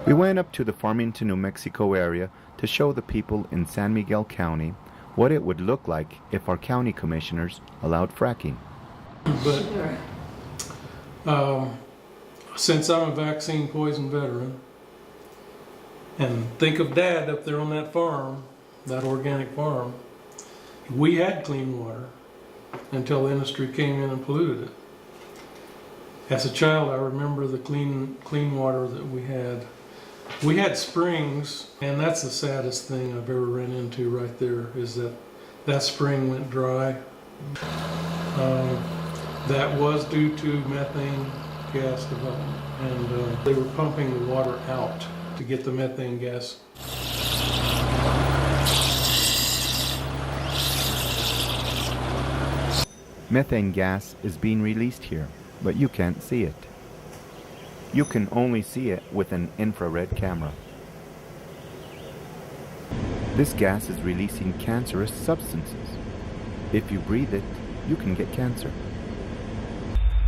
We went up to the Farmington, New Mexico area to show the people in San Miguel County what it would look like if our county commissioners allowed fracking. But since I'm a vaccine poison veteran, and think of Dad up there on that farm, that organic farm, we had clean water until the industry came in and polluted it. As a child, I remember the clean water that we had. We had springs, and that's the saddest thing I've ever run into right there, is that spring went dry. That was due to methane gas development, and they were pumping the water out to get the methane gas. Methane gas is being released here, but you can't see it. You can only see it with an infrared camera. This gas is releasing cancerous substances. If you breathe it, you can get cancer.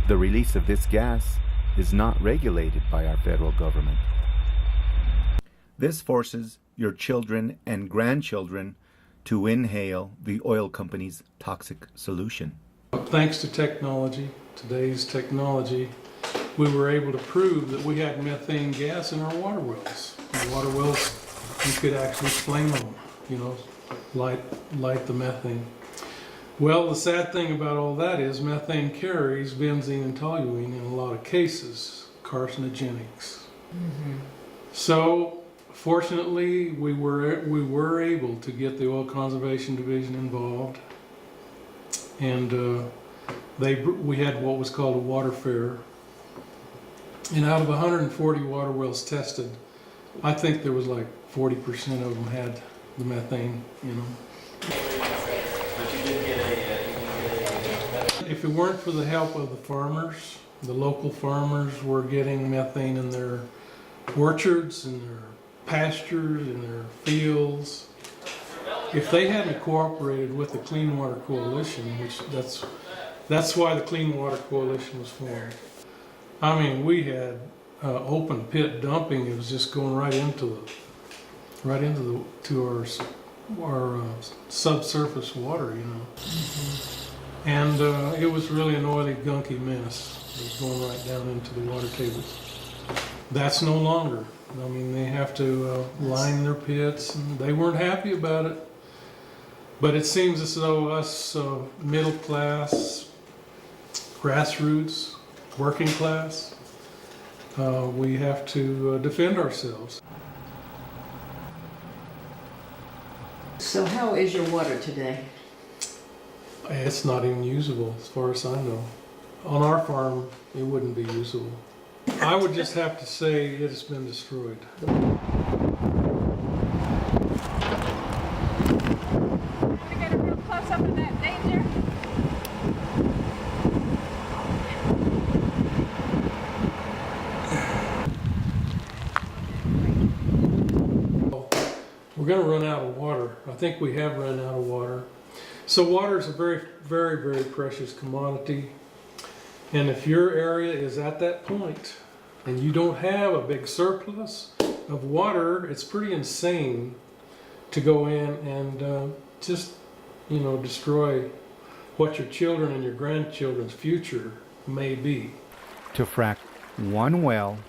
The release of this gas is not regulated by our federal government. This forces your children and grandchildren to inhale the oil company's toxic solution. Thanks to technology, today's technology, we were able to prove that we had methane gas in our water wells. The water wells, you could actually flame them, light the methane. Well, the sad thing about all that is methane carries benzene and toluene in a lot of cases, carcinogenics. Mm-hmm. So, fortunately, we were able to get the Oil Conservation Division involved, and we had what was called a water fair. And out of 140 water wells tested, I think there was like 40% of them had the methane, If it weren't for the help of the farmers, the local farmers were getting methane in their orchards, in their pastures, in their fields. If they hadn't cooperated with the Clean Water Coalition, which that's why the Clean Water Coalition was formed. I mean, we had open pit dumping. It was just going right into our subsurface water, Mm-hmm. And it was really an oily, gunky mess. It was going right down into the water tables. That's no longer. I mean, they have to line their pits, and they weren't happy about it. But it seems as though us middle class, grassroots, working class, we have to defend ourselves. So how is your water today? It's not even usable as far as I know. On our farm, it wouldn't be usable. I would just have to say it has been destroyed. We're going to run out of water. I think we have run out of water. So water is a very, very, very precious commodity. And if your area is at that point and you don't have a big surplus of water, it's pretty insane to go in and just, destroy what your children and your grandchildren's future may be. To frack one well,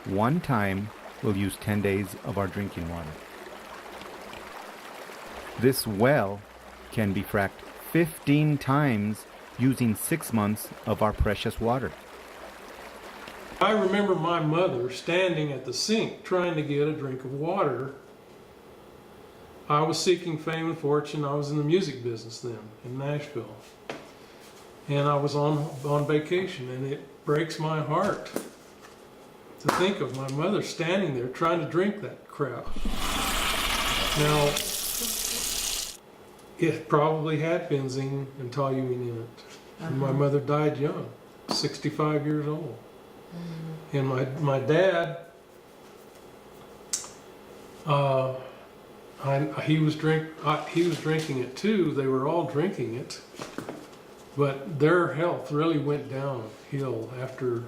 one time, will use 10 days of our drinking water. This well can be fracked 15 times using 6 months of our precious water. I remember my mother standing at the sink trying to get a drink of water. I was seeking fame and fortune. I was in the music business then in Nashville. And I was on vacation, and it breaks my heart to think of my mother standing there trying to drink that crap. Now, it probably had benzene and toluene in it. And my mother died young, 65 years old. And my dad, he was drinking it too. They were all drinking it, but their health really went downhill after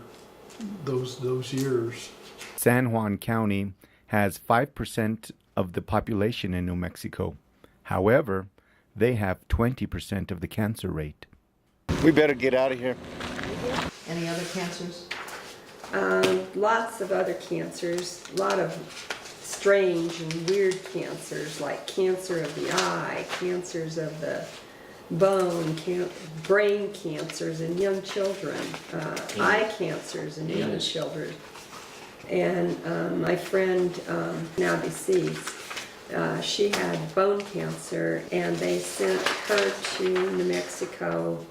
those years. San Juan County has 5% of the population in New Mexico. However, they have 20% of the cancer rate. We better get out of here. Any other cancers? Lots of other cancers, a lot of strange and weird cancers like cancer of the eye, cancers of the bone, brain cancers in young children, eye cancers in young children. And my friend, now deceased, she had bone cancer, and they sent her to New Mexico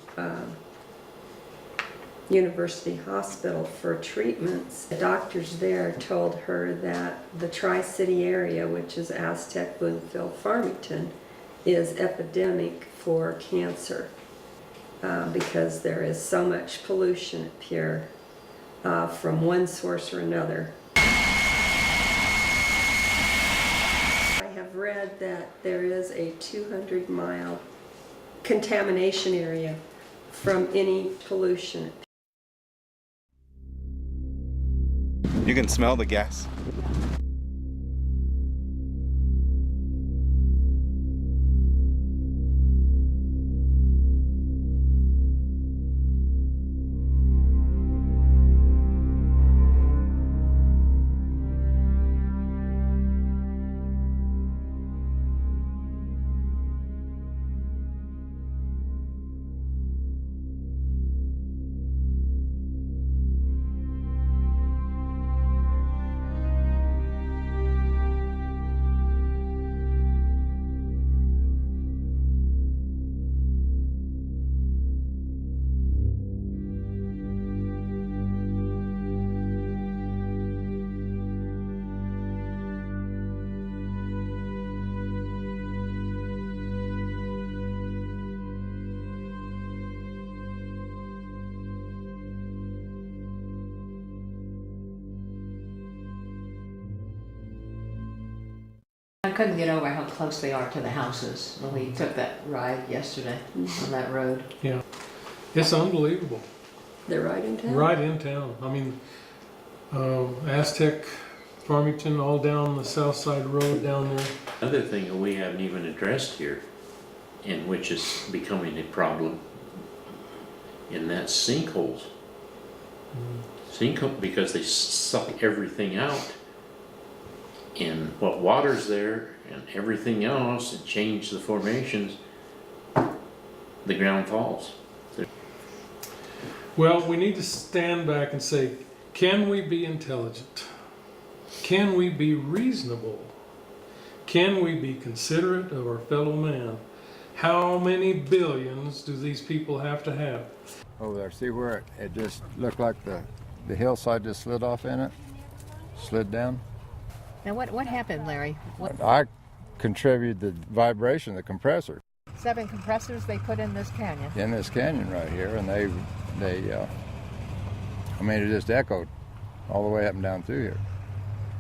University Hospital for treatments. The doctors there told her that the Tri-City area, which is Aztec, Bloomfield, Farmington, is epidemic for cancer because there is so much pollution up here from one source or another. I have read that there is a 200-mile contamination area from any pollution. You can smell the gas. I couldn't get over how close they are to the houses when we took that ride yesterday on that road. Yeah. It's unbelievable. They're right in town? Right in town. I mean, Aztec, Farmington, all down the South Side Road down there. Another thing that we haven't even addressed here, and which is becoming a problem, and that's sinkholes. Sinkhole, because they suck everything out, and what water's there and everything else, and change the formations, the ground falls. Well, we need to stand back and say, can we be intelligent? Can we be reasonable? Can we be considerate of our fellow man? How many billions do these people have to have? Over there, see where it just looked like the hillside just slid off in it? Slid down? Now what happened, Larry? I contributed the vibration, the compressor. 7 compressors they put in this canyon. In this canyon right here, and they I mean, it just echoed all the way up and down through here.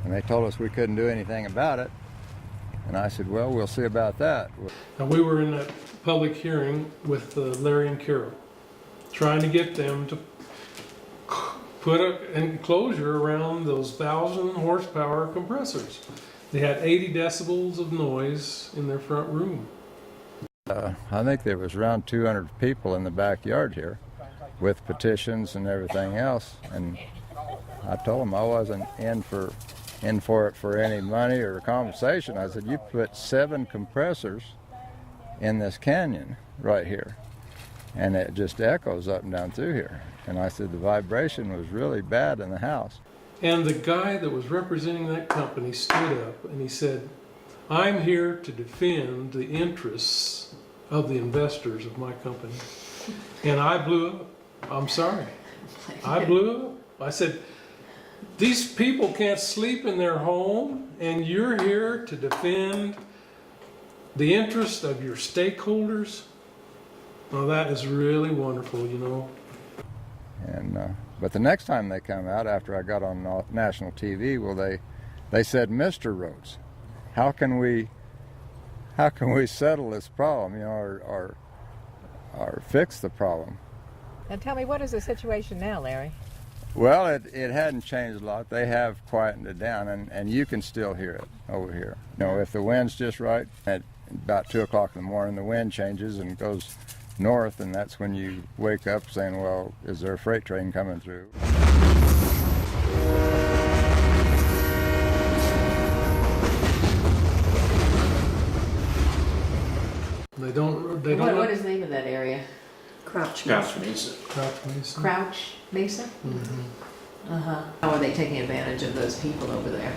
And they told us we couldn't do anything about it. And I said, well, we'll see about that. Now, we were in that public hearing with Larry and Carol, trying to get them to put an enclosure around those 1,000 horsepower compressors. They had 80 decibels of noise in their front room. I think there was around 200 people in the backyard here with petitions and everything else. And I told them I wasn't in for it for any money or compensation. I said, you put 7 compressors in this canyon right here, and it just echoes up and down through here. And I said the vibration was really bad in the house. And the guy that was representing that company stood up and he said, I'm here to defend the interests of the investors of my company. And I blew up. I'm sorry. I blew up. I said, these people can't sleep in their home, and you're here to defend the interest of your stakeholders? Well, that is really wonderful, you know. And but the next time they come out, after I got on national TV, well, they said, Mr. Rhodes, how can we settle this problem, you know, or fix the problem? Now tell me, what is the situation now, Larry? Well, it hadn't changed a lot. They have quietened it down, and you can still hear it over here. You know, if the wind's just right, at about 2 o'clock in the morning, the wind changes and goes north, and that's when you wake up saying, well, is there a freight train coming through? They don't. What is the name of that area? Crouch Crouch Mesa. Mesa. Crouch Mesa. Crouch Mesa? Mm-hmm. Uh-huh. How are they taking advantage of those people over there?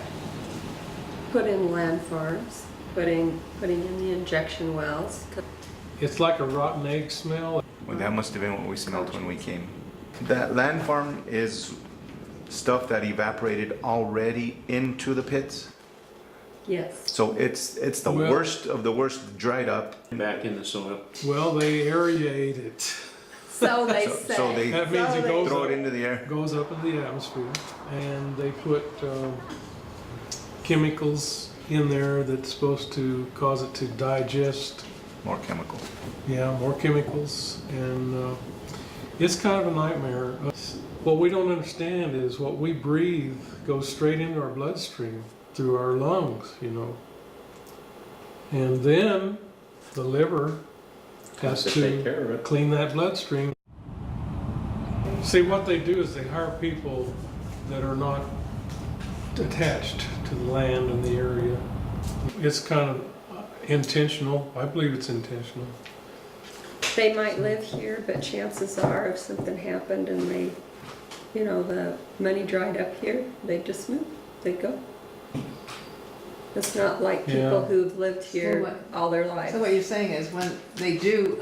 Put in land farms, putting in the injection wells. It's like a rotten egg smell. Well, that must have been what we smelled when we came. That land farm is stuff that evaporated already into the pits. Yes. So it's the Well- worst of the worst dried up. Back in the soil. Well, they aerate it. So they So- say. so they- That means it goes Throw up, it into the air. goes up in the atmosphere, and they put chemicals in there that's supposed to cause it to digest. More chemical. Yeah, more chemicals, and it's kind of a nightmare. What we don't understand is what we breathe goes straight into our bloodstream through our lungs, you know. And then the liver has To take care of to it. clean that bloodstream. See, what they do is they hire people that are not attached to the land and the area. It's kind of intentional. I believe it's intentional. They might live here, but chances are if something happened and they, you know, the money dried up here, they'd just move, they'd go. It's not like people Yeah. who've lived here what- all their life. So what you're saying is when they do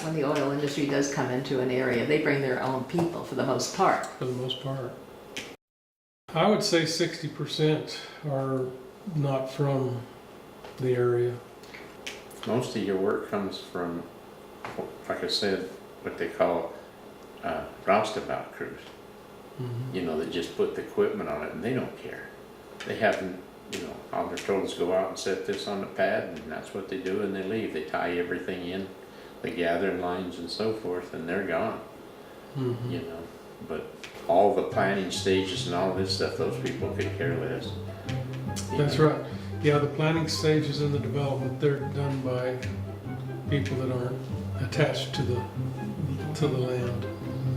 when the oil industry does come into an area, they bring their own people for the most part. For the most part. I would say 60% are not from the area. Most of your work comes from, like I said, what they call roustabout crews. Mhm. You know, that just put the equipment on it and they don't care. They haven't, you know, all they're told is go out and set this on the pad, and that's what they do, and they leave. They tie everything in, the gathering lines and so forth, and they're gone, Mhm. you know. But all the planning stages and all this stuff, those people could care less. You That's know. right. Yeah, the planning stages and the development, they're done by people that aren't attached to the land.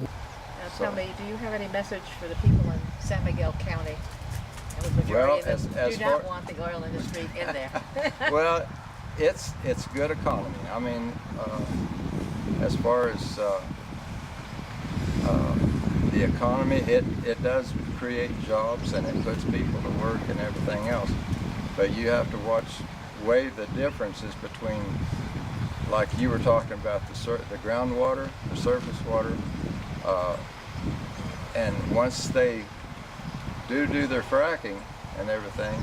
Now tell me, do you have any message for the people in San Miguel County? And the majority Well, of them as do not far- want the oil industry in there. Well, it's good economy. I mean, as far as the economy, it does create jobs and it puts people to work and everything else. But you have to weigh the differences between, like you were talking about, the groundwater, the surface water, and once they do their fracking and everything,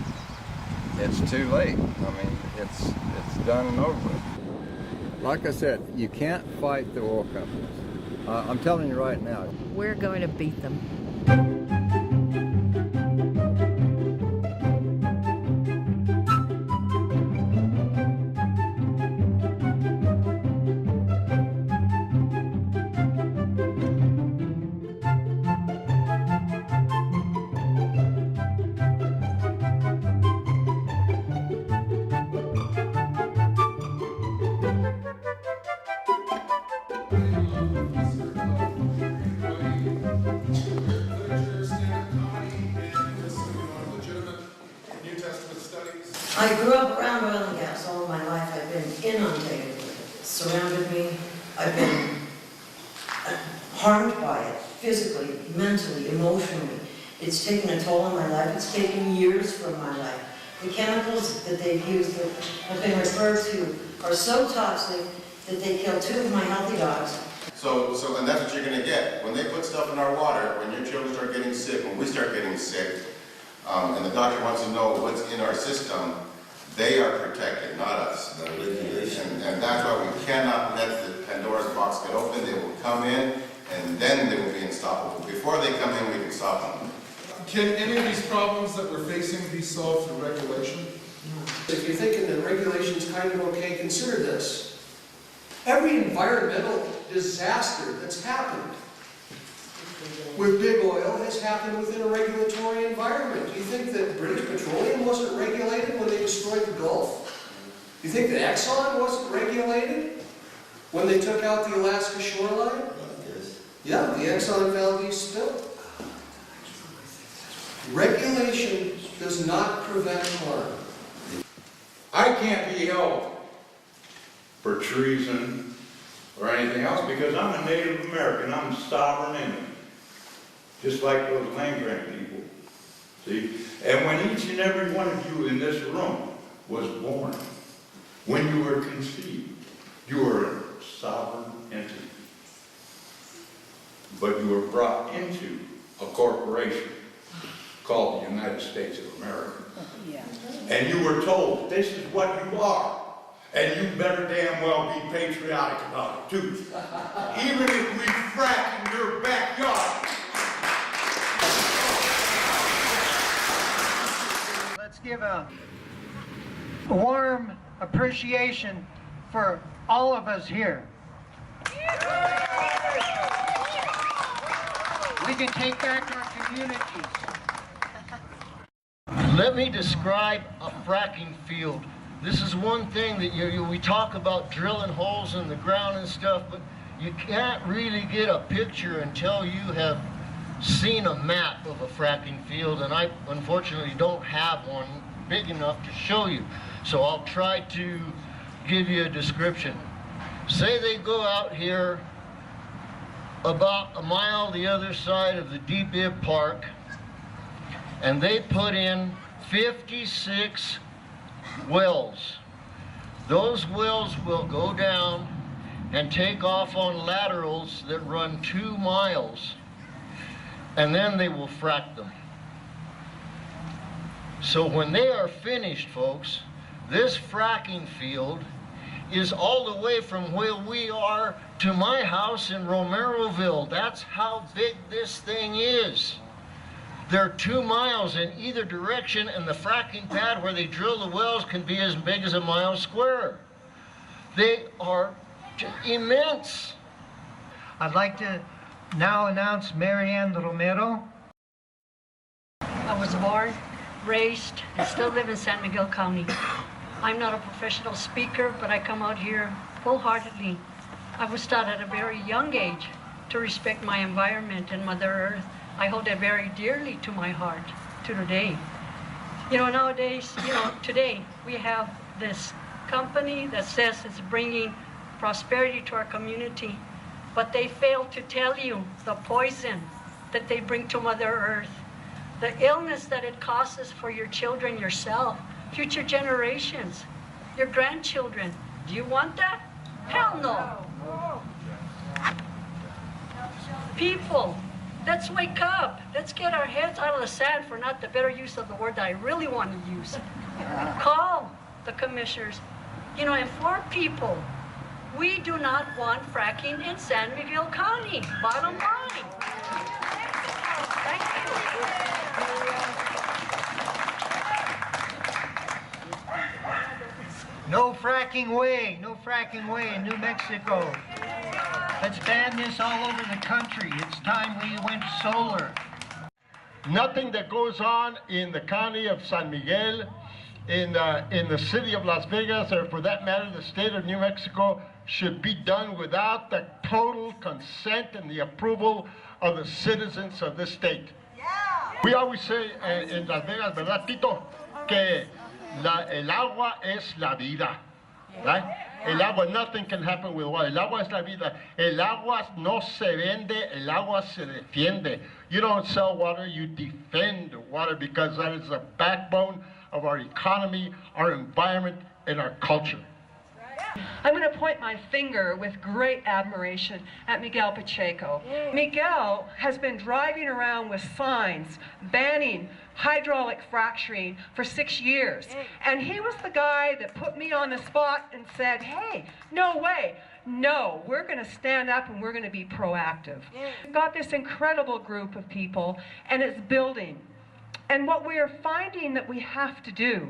it's too late. I mean, it's done and over with. Like I said, you can't fight the oil companies. I'm telling you right now. We're going to beat them. I grew up around oil and gas all my life. I've been inundated with it. It surrounded me. I've been harmed by it, physically, mentally, emotionally. It's taken a toll on my life. It's taken years from my life. The chemicals that they've used that have been referred to are so toxic that they killed 2 of my healthy dogs. So, and that's what you're gonna get. When they put stuff in our water, when your children start getting sick, when we start getting sick, and the doctor wants to know what's in our system, they are protected, not us. And that's why we cannot let the Pandora's box get open. They will come in, and then they will be unstoppable. Before they come in, we can stop them. Can any of these problems that we're facing be solved through regulation? If you're thinking that regulation's kind of okay, consider this. Every environmental disaster that's happened with big oil has happened within a regulatory environment. Do you think that British Petroleum wasn't regulated when they destroyed the Gulf? Do you think that Exxon wasn't regulated when they took out the Alaska shoreline? Yeah, the Exxon Valdez spill. Regulation does not prevent harm. I can't be held for treason or anything else because I'm a Native American. I'm sovereign Indian, just like those land grant people. See? And when each and every one of you in this room was born, when you were conceived, you were a sovereign entity. But you were brought into a corporation called the United States of America. Yeah. And you were told, this is what you are. And you better damn well be patriotic about it too. Even if we frack in your backyard. Let's give a warm appreciation for all of us here. We can take back our communities. Let me describe a fracking field. This is one thing that we talk about drilling holes in the ground and stuff, but you can't really get a picture until you have seen a map of a fracking field, and I unfortunately don't have one big enough to show you. So I'll try to give you a description. Say they go out here about a mile the other side of the Deep Ib Park, and they put in 56 wells. Those wells will go down and take off on laterals that run 2 miles, and then they will frack them. So when they are finished, folks, this fracking field is all the way from where we are to my house in Romeroville. That's how big this thing is. They're 2 miles in either direction, and the fracking pad where they drill the wells can be as big as a mile square. They are immense. I'd like to now announce Marianne Romero. I was born, raised, and still live in San Miguel County. I'm not a professional speaker, but I come out here wholeheartedly. I was taught at a very young age to respect my environment and Mother Earth. I hold it very dearly to my heart to today. You know, nowadays, today we have this company that says it's bringing prosperity to our community, but they fail to tell you the poison that they bring to Mother Earth, the illness that it causes for your children, yourself, future generations, your grandchildren. Do you want that? Hell no. People, let's wake up. Let's get our heads out of the sand, for not the better use of the word that I really want to use. Call the commissioners, inform people. We do not want fracking in San Miguel County, bottom line. Thank you. No fracking way in New Mexico. Let's ban this all over the country. It's time we went solar. Nothing that goes on in the county of San Miguel, in the city of Las Vegas, or for that matter, the state of New Mexico, should be done without the total consent and the approval of the citizens of this state. Yeah. We always say in Las Vegas, ¿verdad, Tito? Que el agua es la vida. Right? El agua, nothing can happen with water. El agua es la vida. El agua no se vende, el agua se defiende. You don't sell water, you defend water, because that is the backbone of our economy, our environment, and our culture. I'm going to point my finger with great admiration at Miguel Pacheco. Miguel has been driving around with signs banning hydraulic fracturing for 6 years. And he was the guy that put me on the spot and said, hey, no way. No, we're going to stand up and we're going to be proactive. We've got this incredible group of people, and it's building. And what we are finding that we have to do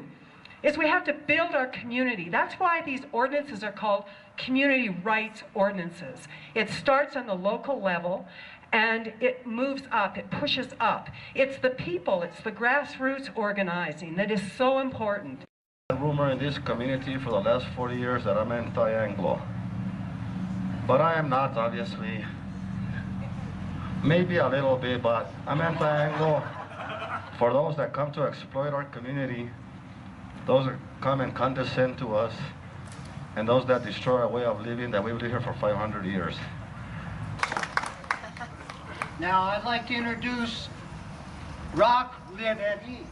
is we have to build our community. That's why these ordinances are called community rights ordinances. It starts on the local level, and it moves up, it pushes up. It's the people, it's the grassroots organizing that is so important. A rumor in this community for the last 40 years that I'm anti-Anglo. But I am not, obviously. Maybe a little bit, but I'm anti-Anglo. For those that come to exploit our community, those that come and condescend to us, and those that destroy our way of living that we've lived here for 500 years. Now I'd like to introduce Rock Lebevi.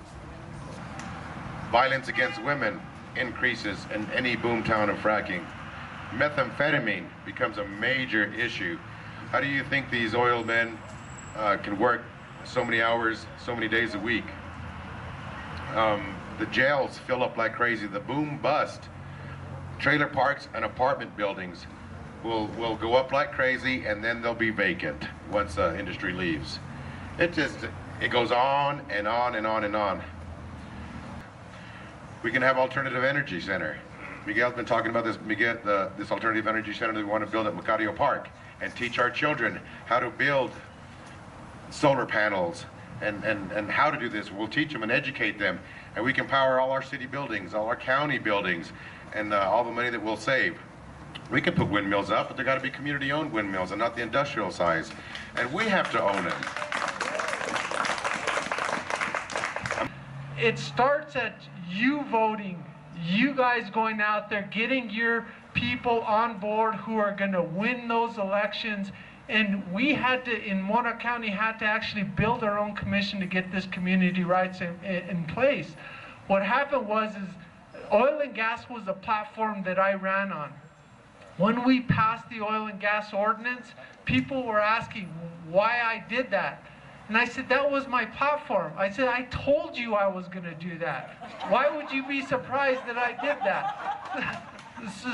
Violence against women increases in any boomtown of fracking. Methamphetamine becomes a major issue. How do you think these oil men can work so many hours, so many days a week? The jails fill up like crazy. The boom bust. Trailer parks and apartment buildings will go up like crazy, and then they'll be vacant once the industry leaves. It goes on and on and on and on. We can have alternative energy center. Miguel's been talking about this. This alternative energy center that we want to build at Macario Park, and teach our children how to build solar panels and how to do this. We'll teach them and educate them, and we can power all our city buildings, all our county buildings, and all the money that we'll save. We can put windmills up, but they've got to be community-owned windmills and not the industrial size. And we have to own them. It starts at you voting, you guys going out there, getting your people on board who are going to win those elections. And we had to, in Mona County, had to actually build our own commission to get this community rights in place. What happened was oil and gas was a platform that I ran on. When we passed the oil and gas ordinance, people were asking why I did that. And I said, that was my platform. I said, I told you I was going to do that. Why would you be surprised that I did that?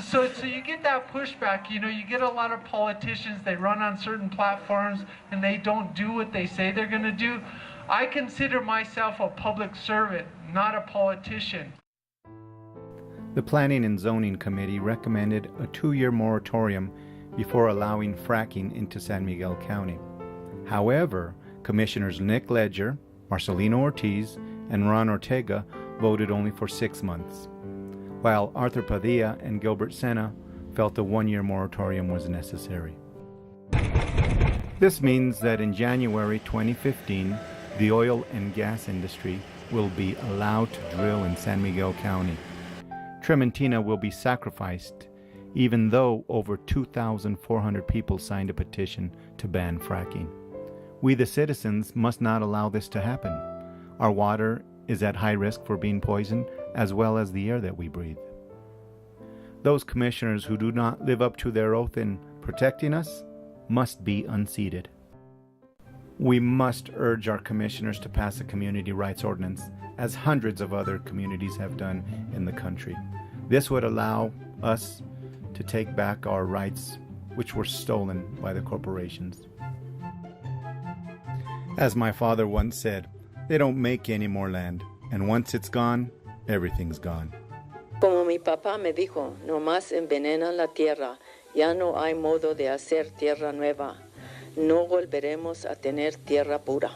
So you get that pushback. You know, you get a lot of politicians, they run on certain platforms and they don't do what they say they're going to do. I consider myself a public servant, not a politician. The Planning and Zoning Committee recommended a 2-year moratorium before allowing fracking into San Miguel County. However, Commissioners Nick Ledger, Marcelino Ortiz, and Ron Ortega voted only for 6 months, while Arthur Padilla and Gilbert Sena felt a 1-year moratorium was necessary. This means that in January 2015, the oil and gas industry will be allowed to drill in San Miguel County. Trementina will be sacrificed, even though over 2,400 people signed a petition to ban fracking. We, the citizens, must not allow this to happen. Our water is at high risk for being poisoned, as well as the air that we breathe. Those commissioners who do not live up to their oath in protecting us must be unseated. We must urge our commissioners to pass a community rights ordinance, as hundreds of other communities have done in the country. This would allow us to take back our rights, which were stolen by the corporations. As my father once said, they don't make any more land, and once it's gone, everything's gone. Como mi papá me dijo, nomás envenenan la tierra, ya no hay modo de hacer tierra nueva. No volveremos a tener tierra pura.